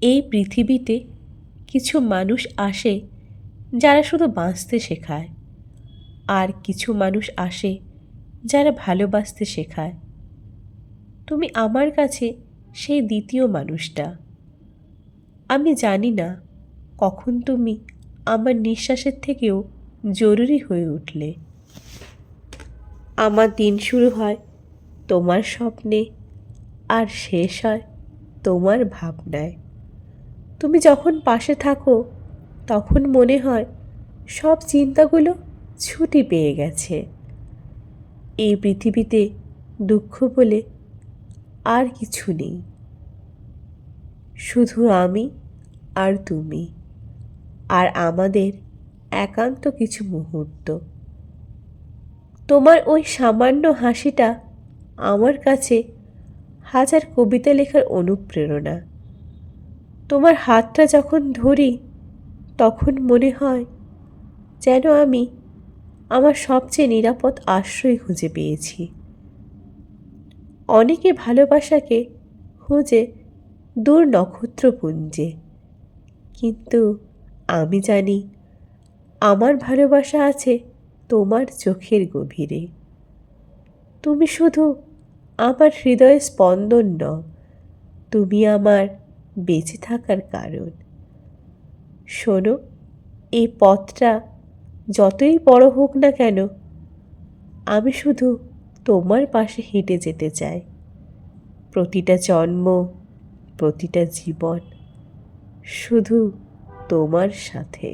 এই পৃথিবীতে কিছু মানুষ আসে যারা শুধু বাঁচতে শেখায়, আর কিছু মানুষ আসে যারা ভালোবাসতে শেখায়। তুমি আমার কাছে সেই দ্বিতীয় মানুষটা। আমি জানি না কখন তুমি আমার নিঃশ্বাসের থেকেও জরুরি হয়ে উঠলে। আমার দিন শুরু হয় তোমার স্বপ্নে, আর শেষ হয় তোমার ভাবনায়। তুমি যখন পাশে থাকো তখন মনে হয় সব চিন্তাগুলো ছুটি পেয়ে গেছে। এই পৃথিবীতে দুঃখ বলে আর কিছু নেই, শুধু আমি আর তুমি, আর আমাদের একান্ত কিছু মুহূর্ত। তোমার ওই সামান্য হাসিটা আমার কাছে হাজার কবিতা লেখার অনুপ্রেরণা। তোমার হাতটা যখন ধরি তখন মনে হয় যেন আমি আমার সবচেয়ে নিরাপদ আশ্রয় খুঁজে পেয়েছি। অনেকে ভালোবাসাকে খুঁজে দূর নক্ষত্রপুঞ্জে, কিন্তু আমি জানি আমার ভালোবাসা আছে তোমার চোখের গভীরে। তুমি শুধু আমার হৃদয়ের স্পন্দন নও, তুমি আমার বেঁচে থাকার কারণ। শোনো, এই পথটা যতই বড় হোক না কেন, আমি শুধু তোমার পাশে হেঁটে যেতে চাই। প্রতিটা জন্ম, প্রতিটা জীবন, শুধু তোমার সাথে।